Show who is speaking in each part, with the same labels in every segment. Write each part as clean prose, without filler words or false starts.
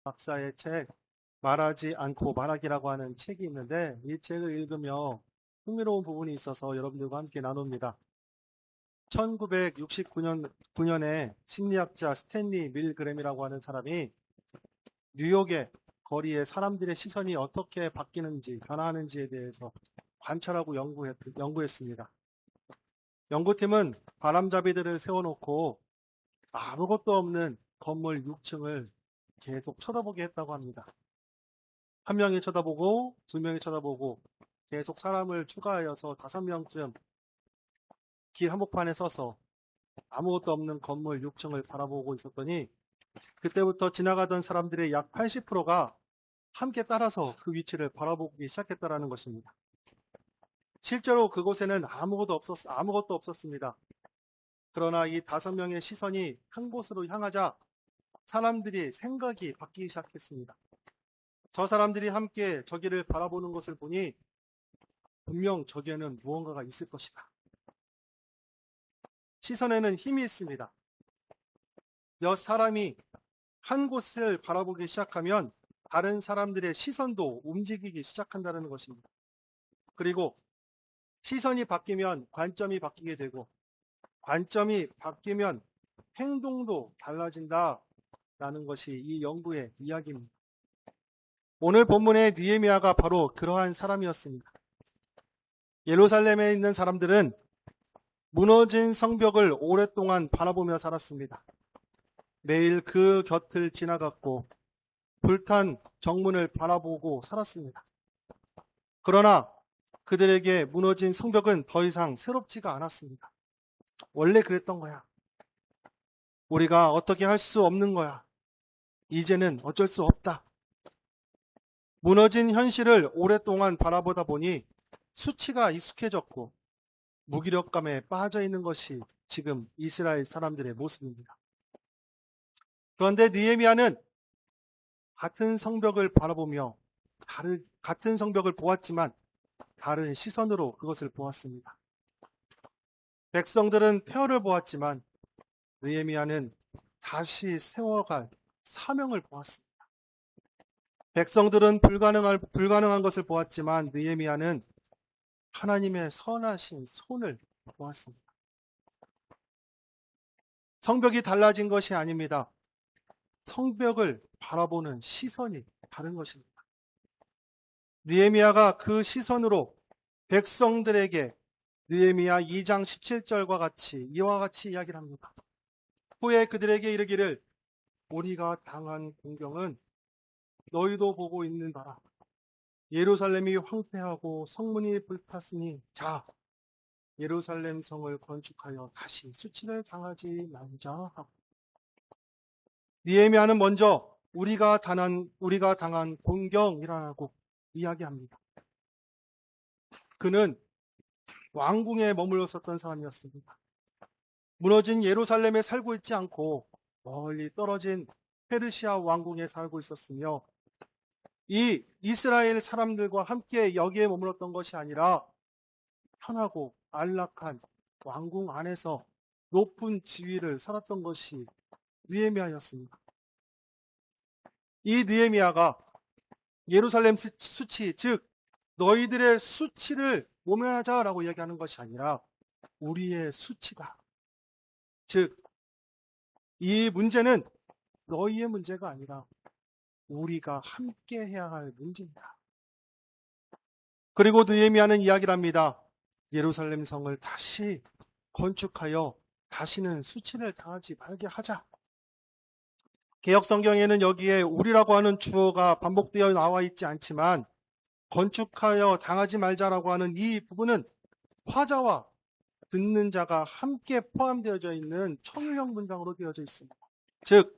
Speaker 1: 박사의 책 말하지 않고 말하기라고 하는 책이 있는데 이 책을 읽으며 흥미로운 부분이 있어서 여러분들과 함께 나눕니다. 1969년에 심리학자 스탠리 밀그램이라고 하는 사람이 뉴욕의 거리에 사람들의 시선이 어떻게 바뀌는지 변화하는지에 대해서 관찰하고 연구했습니다. 연구팀은 바람잡이들을 세워놓고 아무것도 없는 건물 6층을 계속 쳐다보게 했다고 합니다. 한 명이 쳐다보고 두 명이 쳐다보고 계속 사람을 추가하여서 5명쯤 길 한복판에 서서 아무것도 없는 건물 6층을 바라보고 있었더니 그때부터 지나가던 사람들의 약 80%가 함께 따라서 그 위치를 바라보기 시작했다는 것입니다. 실제로 그곳에는 아무것도 없었습니다. 그러나 이 5명의 시선이 한 곳으로 향하자 사람들이 생각이 바뀌기 시작했습니다. 저 사람들이 함께 저기를 바라보는 것을 보니 분명 저기에는 무언가가 있을 것이다. 시선에는 힘이 있습니다. 몇 사람이 한 곳을 바라보기 시작하면 다른 사람들의 시선도 움직이기 시작한다는 것입니다. 그리고 시선이 바뀌면 관점이 바뀌게 되고 관점이 바뀌면 행동도 달라진다라는 것이 이 연구의 이야기입니다. 오늘 본문의 느헤미야가 바로 그러한 사람이었습니다. 예루살렘에 있는 사람들은 무너진 성벽을 오랫동안 바라보며 살았습니다. 매일 그 곁을 지나갔고 불탄 정문을 바라보고 살았습니다. 그러나 그들에게 무너진 성벽은 더 이상 새롭지가 않았습니다. 원래 그랬던 거야. 우리가 어떻게 할 수 없는 거야. 이제는 어쩔 수 없다. 무너진 현실을 오랫동안 바라보다 보니 수치가 익숙해졌고 무기력감에 빠져 있는 것이 지금 이스라엘 사람들의 모습입니다. 그런데 느헤미야는 같은 성벽을 바라보며 같은 성벽을 보았지만 다른 시선으로 그것을 보았습니다. 백성들은 폐허를 보았지만 느헤미야는 다시 세워갈 사명을 보았습니다. 백성들은 불가능한 것을 보았지만 느헤미야는 하나님의 선하신 손을 보았습니다. 성벽이 달라진 것이 아닙니다. 성벽을 바라보는 시선이 다른 것입니다. 느헤미야가 그 시선으로 백성들에게 느헤미야 2장 17절과 같이 이와 같이 이야기를 합니다. 후에 그들에게 이르기를 우리가 당한 공경은 너희도 보고 있는 바라. 예루살렘이 황폐하고 성문이 불탔으니 자 예루살렘 성을 건축하여 다시 수치를 당하지 말자 하고 느헤미야는 먼저 우리가 당한 공경이라고 이야기합니다. 그는 왕궁에 머물러 있었던 사람이었습니다. 무너진 예루살렘에 살고 있지 않고 멀리 떨어진 페르시아 왕궁에 살고 있었으며 이 이스라엘 사람들과 함께 여기에 머물렀던 것이 아니라 편하고 안락한 왕궁 안에서 높은 지위를 살았던 것이 느헤미야였습니다. 이 느헤미야가 예루살렘 수치, 즉 너희들의 수치를 모면하자라고 이야기하는 것이 아니라 우리의 수치다. 즉 이 문제는 너희의 문제가 아니라 우리가 함께 해야 할 문제입니다. 그리고 느헤미야는 이야기를 합니다. 예루살렘 성을 다시 건축하여 다시는 수치를 당하지 말게 하자. 개역 성경에는 여기에 우리라고 하는 주어가 반복되어 나와 있지 않지만 건축하여 당하지 말자라고 하는 이 부분은 화자와 듣는 자가 함께 포함되어져 있는 청유형 문장으로 되어져 있습니다. 즉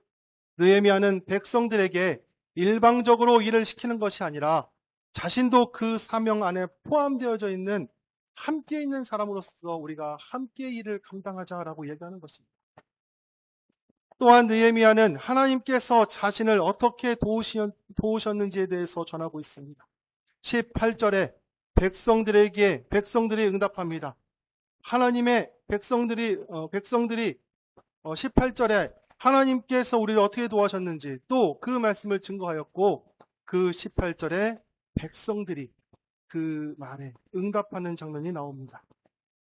Speaker 1: 느헤미야는 백성들에게 일방적으로 일을 시키는 것이 아니라 자신도 그 사명 안에 포함되어져 있는 함께 있는 사람으로서 우리가 함께 일을 감당하자라고 얘기하는 것입니다. 또한 느헤미야는 하나님께서 자신을 어떻게 도우셨는지에 대해서 전하고 있습니다. 18절에 백성들이 응답합니다. 하나님의 백성들이 18절에 하나님께서 우리를 어떻게 도와셨는지 또 그 말씀을 증거하였고 그 18절에 백성들이 그 말에 응답하는 장면이 나옵니다.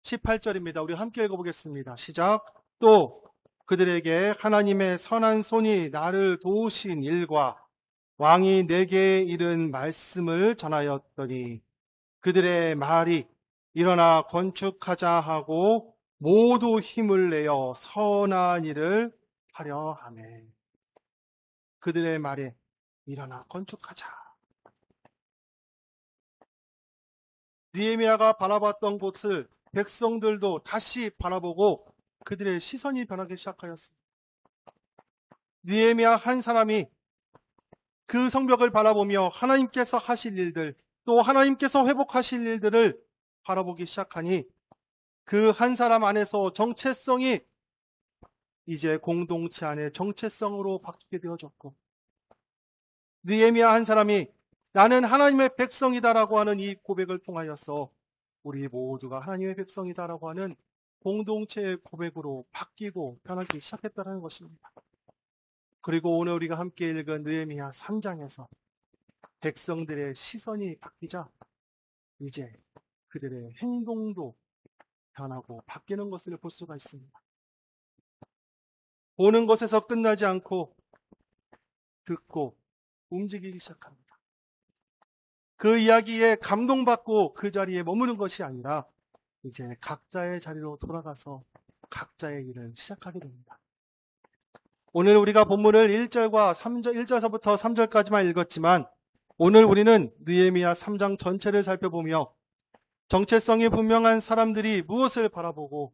Speaker 1: 18절입니다. 우리 함께 읽어보겠습니다. 시작. 또 그들에게 하나님의 선한 손이 나를 도우신 일과 왕이 내게 이른 말씀을 전하였더니 그들의 말이 일어나 건축하자 하고 모두 힘을 내어 선한 일을 하려 하매. 그들의 말에 일어나 건축하자. 느헤미야가 바라봤던 곳을 백성들도 다시 바라보고 그들의 시선이 변하기 시작하였습니다. 느헤미야 한 사람이 그 성벽을 바라보며 하나님께서 하실 일들, 또 하나님께서 회복하실 일들을 바라보기 시작하니 그 한 사람 안에서 정체성이 이제 공동체 안의 정체성으로 바뀌게 되어졌고, 느헤미야 한 사람이 나는 하나님의 백성이다라고 하는 이 고백을 통하여서 우리 모두가 하나님의 백성이다라고 하는 공동체의 고백으로 바뀌고 변하기 시작했다는 것입니다. 그리고 오늘 우리가 함께 읽은 느헤미야 3장에서 백성들의 시선이 바뀌자 이제 그들의 행동도 변하고 바뀌는 것을 볼 수가 있습니다. 보는 것에서 끝나지 않고 듣고 움직이기 시작합니다. 그 이야기에 감동받고 그 자리에 머무는 것이 아니라 이제 각자의 자리로 돌아가서 각자의 일을 시작하게 됩니다. 오늘 우리가 본문을 1절과 3절, 1절서부터 3절까지만 읽었지만 오늘 우리는 느헤미야 3장 전체를 살펴보며 정체성이 분명한 사람들이 무엇을 바라보고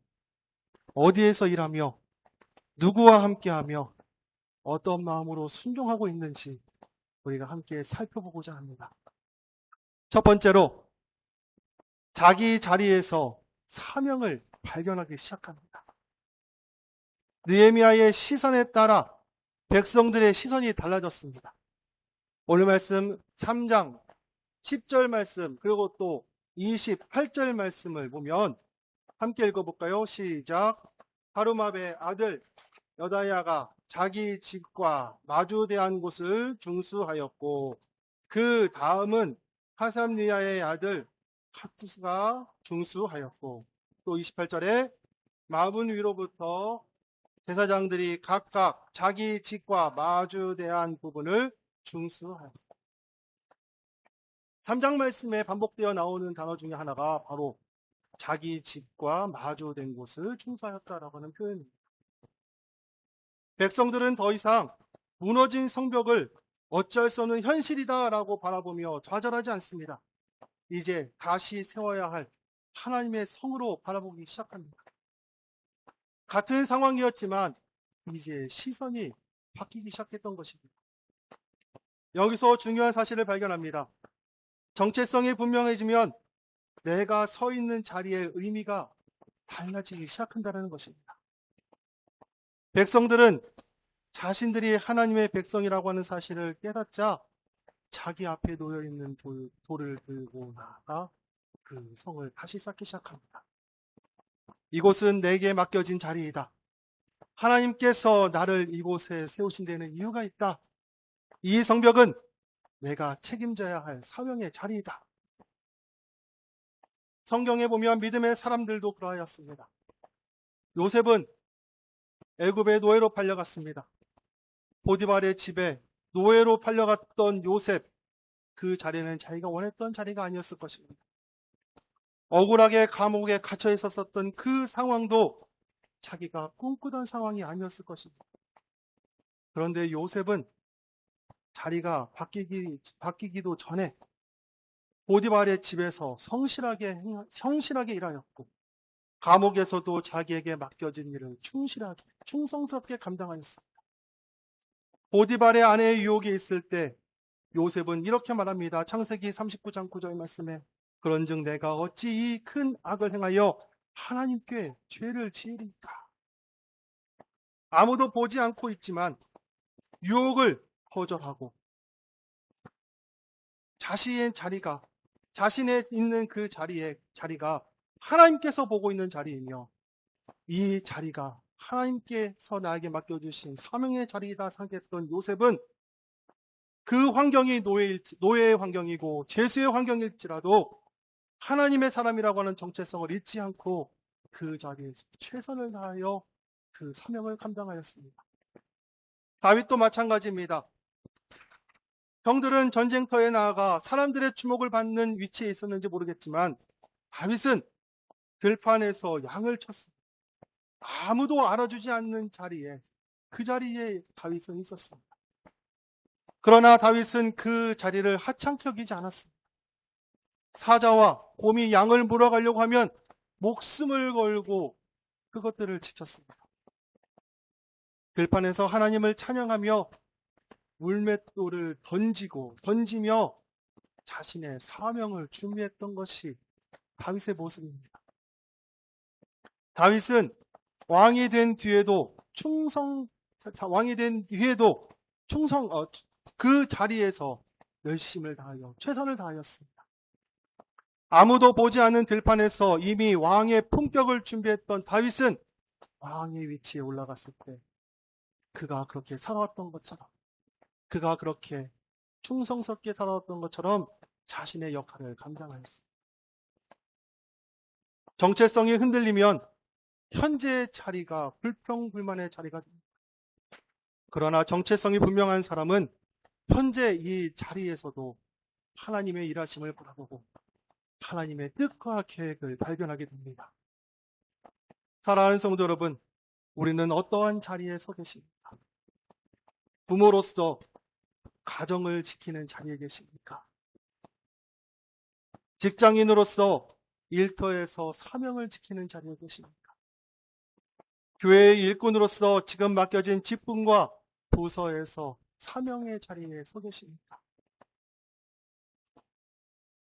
Speaker 1: 어디에서 일하며 누구와 함께하며 어떤 마음으로 순종하고 있는지 우리가 함께 살펴보고자 합니다. 첫 번째로 자기 자리에서 사명을 발견하기 시작합니다. 느헤미야의 시선에 따라 백성들의 시선이 달라졌습니다. 오늘 말씀 3장 10절 말씀 그리고 또 28절 말씀을 보면 함께 읽어볼까요? 시작. 하루마베의 아들 여다야가 자기 집과 마주대한 곳을 중수하였고 그 다음은 하삼리야의 아들 하투스가 중수하였고 또 28절에 마분 위로부터 대사장들이 각각 자기 집과 마주대한 부분을 중수하였습니다. 3장 말씀에 반복되어 나오는 단어 중에 하나가 바로 자기 집과 마주된 곳을 중수하였다라고 하는 표현입니다. 백성들은 더 이상 무너진 성벽을 어쩔 수 없는 현실이다라고 바라보며 좌절하지 않습니다. 이제 다시 세워야 할 하나님의 성으로 바라보기 시작합니다. 같은 상황이었지만 이제 시선이 바뀌기 시작했던 것입니다. 여기서 중요한 사실을 발견합니다. 정체성이 분명해지면 내가 서 있는 자리의 의미가 달라지기 시작한다는 것입니다. 백성들은 자신들이 하나님의 백성이라고 하는 사실을 깨닫자 자기 앞에 놓여있는 돌을 들고 나가 그 성을 다시 쌓기 시작합니다. 이곳은 내게 맡겨진 자리이다. 하나님께서 나를 이곳에 세우신 데는 이유가 있다. 이 성벽은 내가 책임져야 할 사명의 자리이다. 성경에 보면 믿음의 사람들도 그러하였습니다. 요셉은 애굽의 노예로 팔려갔습니다. 보디발의 집에 노예로 팔려갔던 요셉, 그 자리는 자기가 원했던 자리가 아니었을 것입니다. 억울하게 감옥에 갇혀 있었던 그 상황도 자기가 꿈꾸던 상황이 아니었을 것입니다. 그런데 요셉은 자리가 바뀌기도 전에 보디발의 집에서 성실하게 일하였고 감옥에서도 자기에게 맡겨진 일을 충성스럽게 감당하였습니다. 보디발의 아내의 유혹이 있을 때 요셉은 이렇게 말합니다. 창세기 39장 9절 말씀에 그런즉 내가 어찌 이 큰 악을 행하여 하나님께 죄를 지으리까. 아무도 보지 않고 있지만 유혹을 거절하고 자신의 있는 그 자리가 하나님께서 보고 있는 자리이며 이 자리가 하나님께서 나에게 맡겨주신 사명의 자리이다 생각했던 요셉은 그 환경이 노예의 환경이고 죄수의 환경일지라도 하나님의 사람이라고 하는 정체성을 잊지 않고 그 자리에서 최선을 다하여 그 사명을 감당하였습니다. 다윗도 마찬가지입니다. 형들은 전쟁터에 나아가 사람들의 주목을 받는 위치에 있었는지 모르겠지만 다윗은 들판에서 양을 쳤습니다. 아무도 알아주지 않는 자리에 그 자리에 다윗은 있었습니다. 그러나 다윗은 그 자리를 하찮게 여기지 않았습니다. 사자와 곰이 양을 물어가려고 하면 목숨을 걸고 그것들을 지켰습니다. 들판에서 하나님을 찬양하며 물맷돌을 던지며 자신의 사명을 준비했던 것이 다윗의 모습입니다. 다윗은 왕이 된 뒤에도 그 자리에서 열심을 다하여 최선을 다하였습니다. 아무도 보지 않는 들판에서 이미 왕의 품격을 준비했던 다윗은 왕의 위치에 올라갔을 때 그가 그렇게 살아왔던 것처럼, 그가 그렇게 충성스럽게 살아왔던 것처럼 자신의 역할을 감당하였습니다. 정체성이 흔들리면 현재의 자리가 불평불만의 자리가 됩니다. 그러나 정체성이 분명한 사람은 현재 이 자리에서도 하나님의 일하심을 바라보고 하나님의 뜻과 계획을 발견하게 됩니다. 사랑하는 성도 여러분, 우리는 어떠한 자리에 서 계십니까? 부모로서 가정을 지키는 자리에 계십니까? 직장인으로서 일터에서 사명을 지키는 자리에 계십니까? 교회의 일꾼으로서 지금 맡겨진 직분과 부서에서 사명의 자리에 서 계십니까?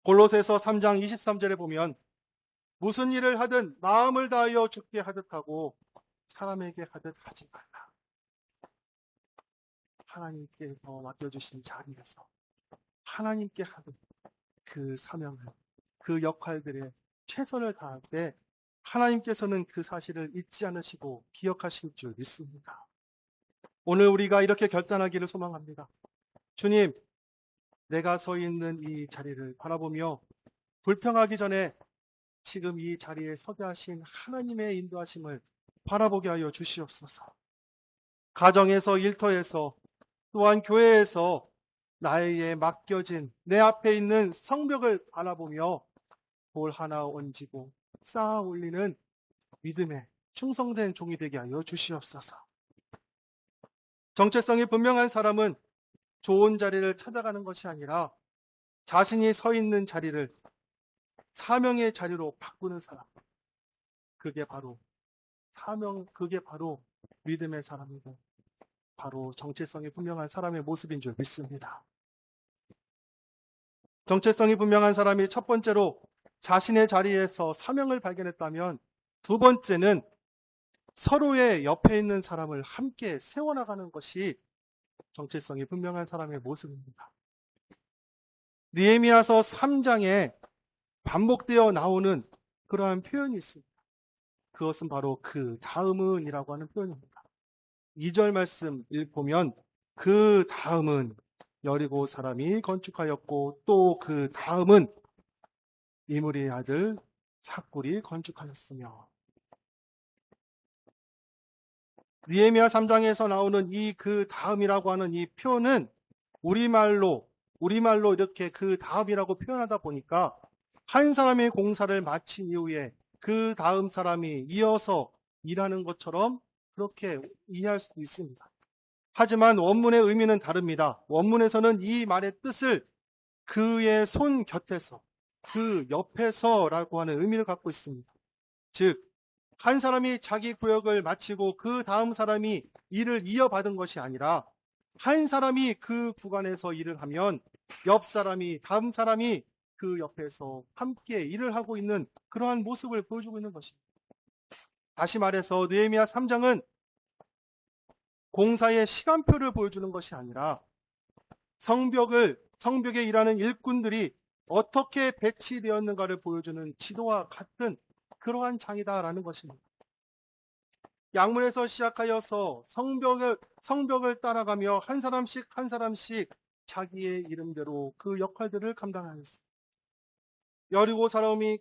Speaker 1: 골로새서 3장 23절에 보면 무슨 일을 하든 마음을 다하여 주께 하듯 하고 사람에게 하듯 하지 말라. 하나님께서 맡겨주신 자리에서 하나님께 하듯 그 사명을, 그 역할들에 최선을 다할 때 하나님께서는 그 사실을 잊지 않으시고 기억하실 줄 믿습니다. 오늘 우리가 이렇게 결단하기를 소망합니다. 주님, 내가 서 있는 이 자리를 바라보며 불평하기 전에 지금 이 자리에 서게 하신 하나님의 인도하심을 바라보게 하여 주시옵소서. 가정에서, 일터에서, 또한 교회에서 나에게 맡겨진 내 앞에 있는 성벽을 바라보며 돌 하나 얹고 쌓아 올리는 믿음의 충성된 종이 되게 하여 주시옵소서. 정체성이 분명한 사람은 좋은 자리를 찾아가는 것이 아니라 자신이 서 있는 자리를 사명의 자리로 바꾸는 사람. 그게 바로 믿음의 사람이고 바로 정체성이 분명한 사람의 모습인 줄 믿습니다. 정체성이 분명한 사람이 첫 번째로 자신의 자리에서 사명을 발견했다면 두 번째는 서로의 옆에 있는 사람을 함께 세워나가는 것이 정체성이 분명한 사람의 모습입니다. 느헤미야서 3장에 반복되어 나오는 그러한 표현이 있습니다. 그것은 바로 그 다음은이라고 하는 표현입니다. 2절 말씀 읽보면 그 다음은 여리고 사람이 건축하였고 또 그 다음은 이므리의 아들 삭굴이 건축하였으며. 느헤미야 3장에서 나오는 이 그 다음이라고 하는 이 표현은 우리말로 이렇게 그 다음이라고 표현하다 보니까 한 사람의 공사를 마친 이후에 그 다음 사람이 이어서 일하는 것처럼 그렇게 이해할 수도 있습니다. 하지만 원문의 의미는 다릅니다. 원문에서는 이 말의 뜻을 그의 손 곁에서, 그 옆에서라고 하는 의미를 갖고 있습니다. 즉, 한 사람이 자기 구역을 마치고 그 다음 사람이 일을 이어받은 것이 아니라 한 사람이 그 구간에서 일을 하면 옆 사람이, 다음 사람이 그 옆에서 함께 일을 하고 있는 그러한 모습을 보여주고 있는 것입니다. 다시 말해서 느헤미야 3장은 공사의 시간표를 보여주는 것이 아니라 성벽에 일하는 일꾼들이 어떻게 배치되었는가를 보여주는 지도와 같은 그러한 장이다라는 것입니다. 양문에서 시작하여서 성벽을 따라가며 한 사람씩 한 사람씩 자기의 이름대로 그 역할들을 감당하였습니다. 여리고 사람이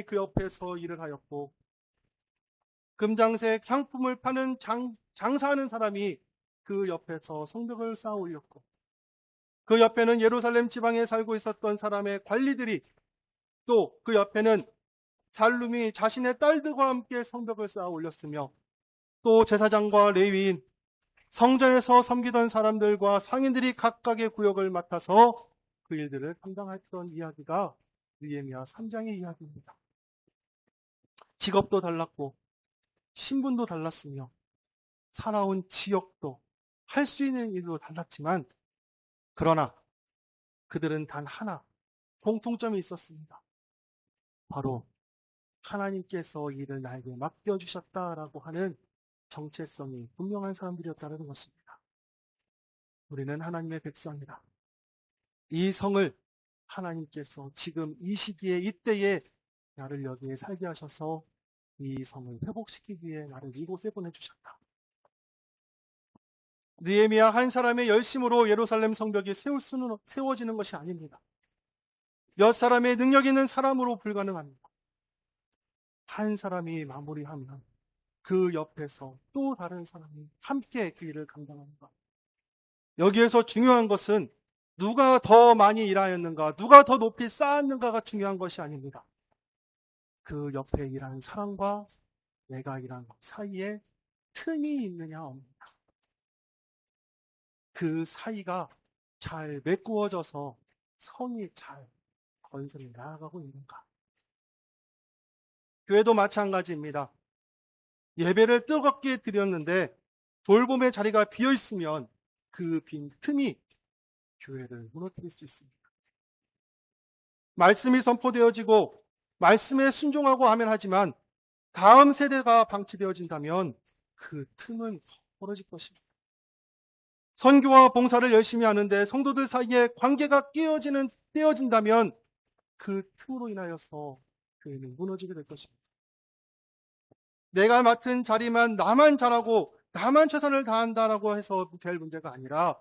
Speaker 1: 그 옆에서 일을 하였고, 금장색 향품을 파는 장사하는 사람이 그 옆에서 성벽을 쌓아 올렸고, 그 옆에는 예루살렘 지방에 살고 있었던 사람의 관리들이, 또 그 옆에는 살룸이 자신의 딸들과 함께 성벽을 쌓아 올렸으며, 또 제사장과 레위인, 성전에서 섬기던 사람들과 상인들이 각각의 구역을 맡아서 그 일들을 감당했던 이야기가 느헤미야 3장의 이야기입니다. 직업도 달랐고 신분도 달랐으며 살아온 지역도 할 수 있는 일도 달랐지만, 그러나 그들은 단 하나 공통점이 있었습니다. 바로 하나님께서 일을 나에게 맡겨주셨다라고 하는 정체성이 분명한 사람들이었다는 것입니다. 우리는 하나님의 백성이다. 이 성을 하나님께서 지금 이 시기에 이때에 나를 여기에 살게 하셔서 이 성을 회복시키기 위해 나를 이곳에 보내주셨다. 느헤미야 한 사람의 열심으로 예루살렘 성벽이 세워지는 것이 아닙니다. 몇 사람의 능력 있는 사람으로 불가능합니다. 한 사람이 마무리하면 그 옆에서 또 다른 사람이 함께 그 일을 감당하는 것. 여기에서 중요한 것은 누가 더 많이 일하였는가, 누가 더 높이 쌓았는가가 중요한 것이 아닙니다. 그 옆에 일하는 사람과 내가 일하는 사이에 틈이 있느냐 없느냐. 그 사이가 잘 메꾸어져서 성이 잘 건설이 나아가고 있는가. 교회도 마찬가지입니다. 예배를 뜨겁게 드렸는데 돌봄의 자리가 비어 있으면 그 빈 틈이 교회를 무너뜨릴 수 있습니다. 말씀이 선포되어지고 말씀에 순종하고 하면 하지만 다음 세대가 방치되어진다면 그 틈은 벌어질 것입니다. 선교와 봉사를 열심히 하는데 성도들 사이에 관계가 떼어진다면 그 틈으로 인하여서 교회는 무너지게 될 것입니다. 내가 맡은 자리만 나만 잘하고 나만 최선을 다한다라고 해서 될 문제가 아니라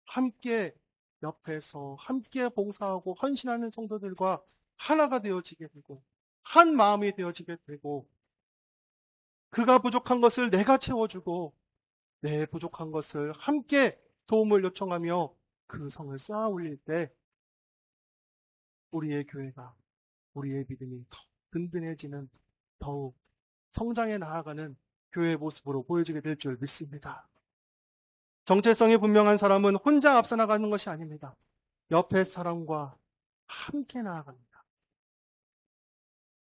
Speaker 1: 함께 옆에서 함께 봉사하고 헌신하는 성도들과 하나가 되어지게 되고 한 마음이 되어지게 되고, 그가 부족한 것을 내가 채워주고 내 부족한 것을 함께 도움을 요청하며 그 성을 쌓아 올릴 때 우리의 교회가, 우리의 믿음이 더 든든해지는, 더욱 성장해 나아가는 교회의 모습으로 보여지게 될 줄 믿습니다. 정체성이 분명한 사람은 혼자 앞서 나가는 것이 아닙니다. 옆에 사람과 함께 나아갑니다.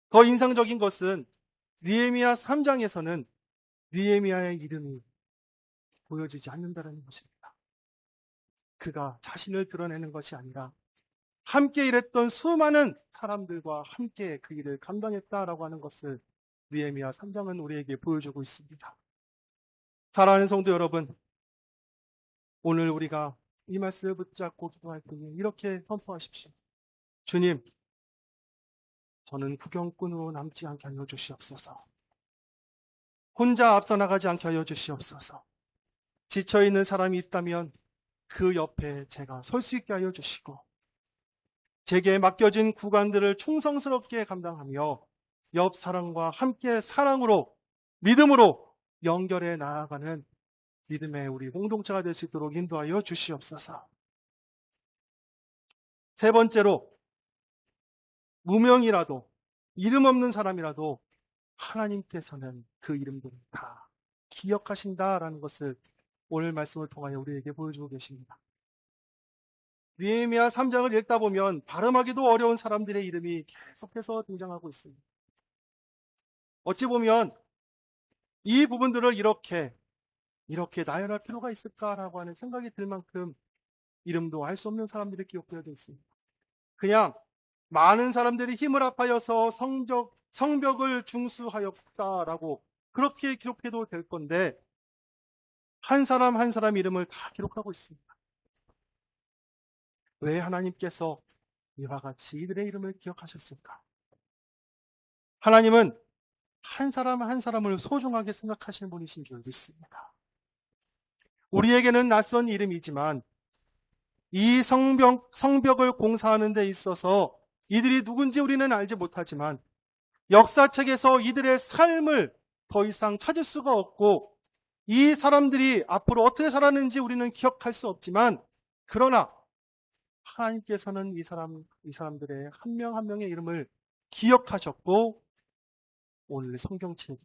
Speaker 1: 더 인상적인 것은 느헤미야 3장에서는 느헤미야의 이름이 보여지지 않는다는 것입니다. 그가 자신을 드러내는 것이 아니라 함께 일했던 수많은 사람들과 함께 그 일을 감당했다라고 하는 것을 느헤미야 3장은 우리에게 보여주고 있습니다. 사랑하는 성도 여러분, 오늘 우리가 이 말씀을 붙잡고 기도할 때에 이렇게 선포하십시오. 주님, 저는 구경꾼으로 남지 않게 하여 주시옵소서. 혼자 앞서 나가지 않게 하여 주시옵소서. 지쳐있는 사람이 있다면 그 옆에 제가 설 수 있게 하여 주시고, 제게 맡겨진 구간들을 충성스럽게 감당하며 옆 사람과 함께 사랑으로, 믿음으로 연결해 나아가는 믿음의 우리 공동체가 될 수 있도록 인도하여 주시옵소서. 세 번째로, 무명이라도 이름 없는 사람이라도 하나님께서는 그 이름들을 다 기억하신다라는 것을 오늘 말씀을 통하여 우리에게 보여주고 계십니다. 느헤미야 3장을 읽다 보면 발음하기도 어려운 사람들의 이름이 계속해서 등장하고 있습니다. 어찌 보면 이 부분들을 이렇게 나열할 필요가 있을까라고 하는 생각이 들 만큼 이름도 알 수 없는 사람들이 기록되어 있습니다. 그냥 많은 사람들이 힘을 합하여서 성벽을 중수하였다라고 그렇게 기록해도 될 건데, 한 사람 한 사람 이름을 다 기록하고 있습니다. 왜 하나님께서 이와 같이 이들의 이름을 기억하셨을까? 하나님은 한 사람 한 사람을 소중하게 생각하시는 분이신 줄 믿습니다. 우리에게는 낯선 이름이지만 이 성벽을 공사하는 데 있어서 이들이 누군지 우리는 알지 못하지만 역사책에서 이들의 삶을 더 이상 찾을 수가 없고 이 사람들이 앞으로 어떻게 살았는지 우리는 기억할 수 없지만 그러나 하나님께서는 이 사람들의 한 명 한 명의 이름을 기억하셨고 오늘 성경책에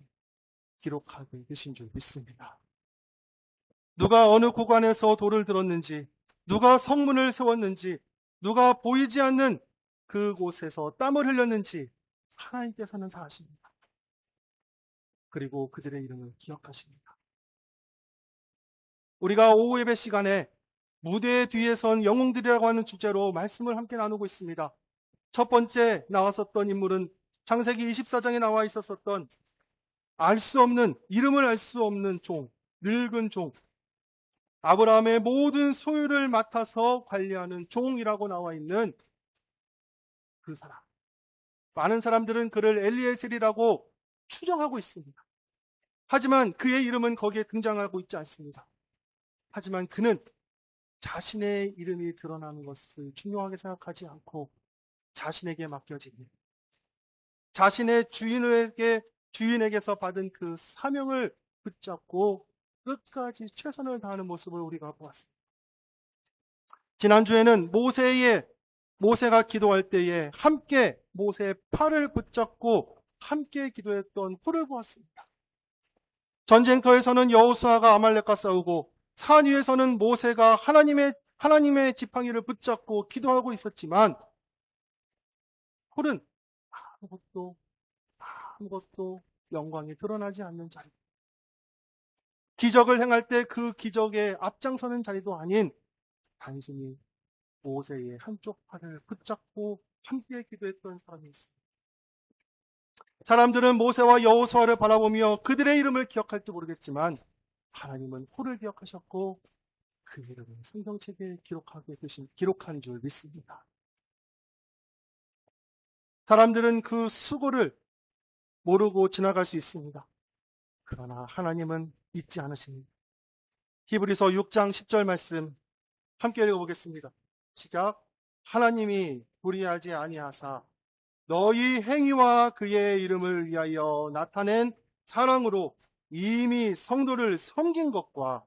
Speaker 1: 기록하고 계신 줄 믿습니다. 누가 어느 구간에서 돌을 들었는지, 누가 성문을 세웠는지, 누가 보이지 않는 그곳에서 땀을 흘렸는지 하나님께서는 다 아십니다. 그리고 그들의 이름을 기억하십니다. 우리가 오후 예배 시간에 무대 뒤에 선 영웅들이라고 하는 주제로 말씀을 함께 나누고 있습니다. 첫 번째 나왔었던 인물은 창세기 24장에 나와 있었던 이름을 알 수 없는 종, 늙은 종, 아브라함의 모든 소유를 맡아서 관리하는 종이라고 나와 있는 그 사람. 많은 사람들은 그를 엘리에셀이라고 추정하고 있습니다. 하지만 그의 이름은 거기에 등장하고 있지 않습니다. 하지만 그는 자신의 이름이 드러나는 것을 중요하게 생각하지 않고 자신에게 맡겨진 일, 자신의 주인에게서 받은 그 사명을 붙잡고 끝까지 최선을 다하는 모습을 우리가 보았습니다. 지난주에는 모세가 기도할 때에 함께 모세의 팔을 붙잡고 함께 기도했던 홀을 보았습니다. 전쟁터에서는 여호수아가 아말렉과 싸우고 산 위에서는 모세가 하나님의 지팡이를 붙잡고 기도하고 있었지만 홀은 아무것도 영광이 드러나지 않는 자리, 기적을 행할 때 그 기적에 앞장서는 자리도 아닌 단순히 모세의 한쪽 팔을 붙잡고 함께 기도했던 사람이 있습니다. 사람들은 모세와 여호수아를 바라보며 그들의 이름을 기억할지 모르겠지만 하나님은 홀을 기억하셨고 그 이름을 성경책에 기록한 줄 믿습니다. 사람들은 그 수고를 모르고 지나갈 수 있습니다. 그러나 하나님은 잊지 않으십니다. 히브리서 6장 10절 말씀 함께 읽어보겠습니다. 시작. 하나님이 불의하지 아니하사 너희 행위와 그의 이름을 위하여 나타낸 사랑으로 이미 성도를 섬긴 것과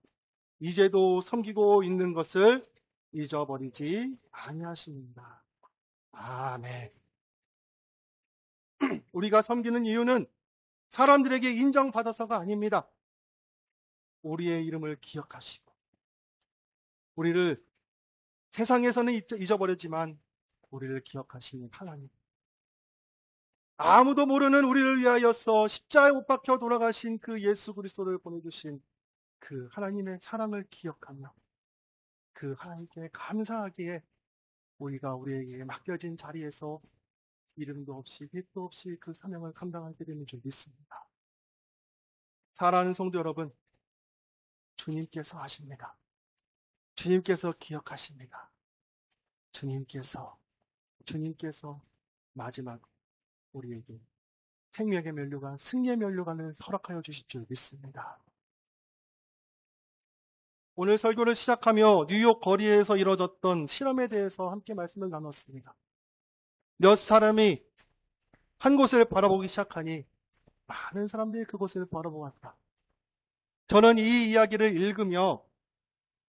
Speaker 1: 이제도 섬기고 있는 것을 잊어버리지 아니하십니다. 아멘. 우리가 섬기는 이유는 사람들에게 인정받아서가 아닙니다. 우리의 이름을 기억하시고 우리를 세상에서는 잊어버렸지만 우리를 기억하시는 하나님, 아무도 모르는 우리를 위하여서 십자가에 못 박혀 돌아가신 그 예수 그리스도를 보내주신 그 하나님의 사랑을 기억하며 그 하나님께 감사하기에 우리가 우리에게 맡겨진 자리에서 이름도 없이 빛도 없이 그 사명을 감당하게 되는 줄 믿습니다. 사랑하는 성도 여러분, 주님께서 아십니다. 주님께서 기억하십니다. 주님께서 마지막 우리에게 생명의 면류관, 승리의 면류관을 허락하여 주실 줄 믿습니다. 오늘 설교를 시작하며 뉴욕 거리에서 이뤄졌던 실험에 대해서 함께 말씀을 나눴습니다. 몇 사람이 한 곳을 바라보기 시작하니 많은 사람들이 그곳을 바라보았다. 저는 이 이야기를 읽으며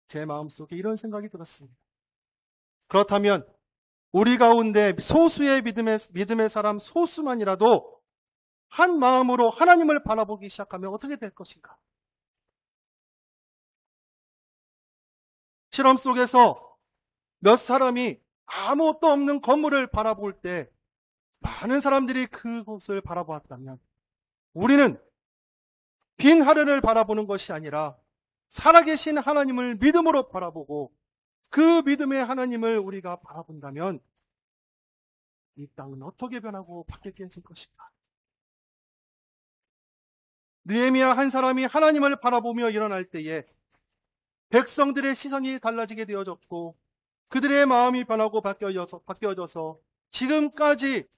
Speaker 1: 제 마음속에 이런 생각이 들었습니다. 그렇다면 우리 가운데 소수의 믿음의 사람 소수만이라도 한 마음으로 하나님을 바라보기 시작하면 어떻게 될 것인가? 실험 속에서 몇 사람이 아무것도 없는 건물을 바라볼 때 많은 사람들이 그곳을 바라보았다면 우리는 빈 하늘을 바라보는 것이 아니라 살아계신 하나님을 믿음으로 바라보고 그 믿음의 하나님을 우리가 바라본다면 이 땅은 어떻게 변하고 바뀌게 될 것인가? 느헤미야 한 사람이 하나님을 바라보며 일어날 때에 백성들의 시선이 달라지게 되어졌고 그들의 마음이 변하고 바뀌어져서 지금까지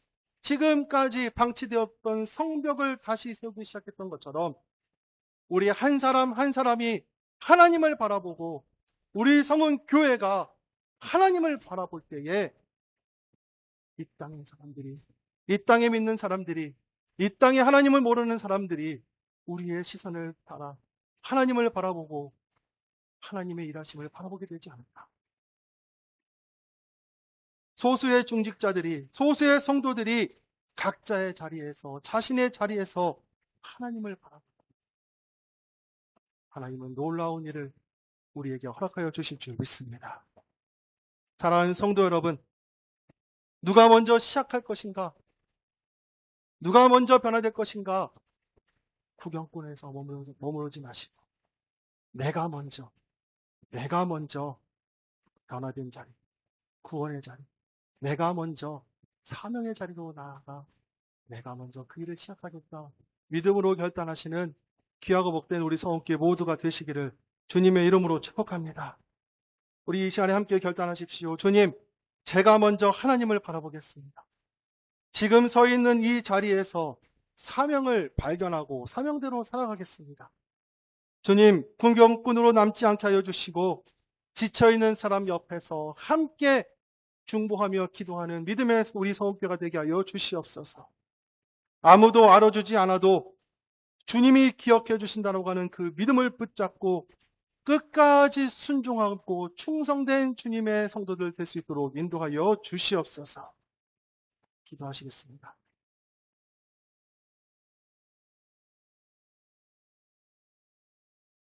Speaker 1: 지금까지 방치되었던 성벽을 다시 세우기 시작했던 것처럼 우리 한 사람 한 사람이 하나님을 바라보고 우리 성은 교회가 하나님을 바라볼 때에 이 땅의 사람들이, 이 땅에 믿는 사람들이, 이 땅에 하나님을 모르는 사람들이 우리의 시선을 따라 하나님을 바라보고 하나님의 일하심을 바라보게 되지 않을까. 소수의 중직자들이, 소수의 성도들이 각자의 자리에서, 자신의 자리에서 하나님을 바라보고 하나님은 놀라운 일을 우리에게 허락하여 주실 줄 믿습니다. 사랑하는 성도 여러분, 누가 먼저 시작할 것인가? 누가 먼저 변화될 것인가? 구경꾼에서 머무르지 마시고 내가 먼저 변화된 자리, 구원의 자리, 내가 먼저 사명의 자리로 나아가 내가 먼저 그 일을 시작하겠다. 믿음으로 결단하시는 귀하고 복된 우리 성원교회 모두가 되시기를 주님의 이름으로 축복합니다. 우리 이 시간에 함께 결단하십시오. 주님, 제가 먼저 하나님을 바라보겠습니다. 지금 서 있는 이 자리에서 사명을 발견하고 사명대로 살아가겠습니다. 주님, 구경꾼으로 남지 않게 하여 주시고 지쳐있는 사람 옆에서 함께 중보하며 기도하는 믿음의 우리 성교회가 되게 하여 주시옵소서. 아무도 알아주지 않아도 주님이 기억해 주신다고 하는 그 믿음을 붙잡고 끝까지 순종하고 충성된 주님의 성도들 될 수 있도록 인도하여 주시옵소서. 기도하시겠습니다.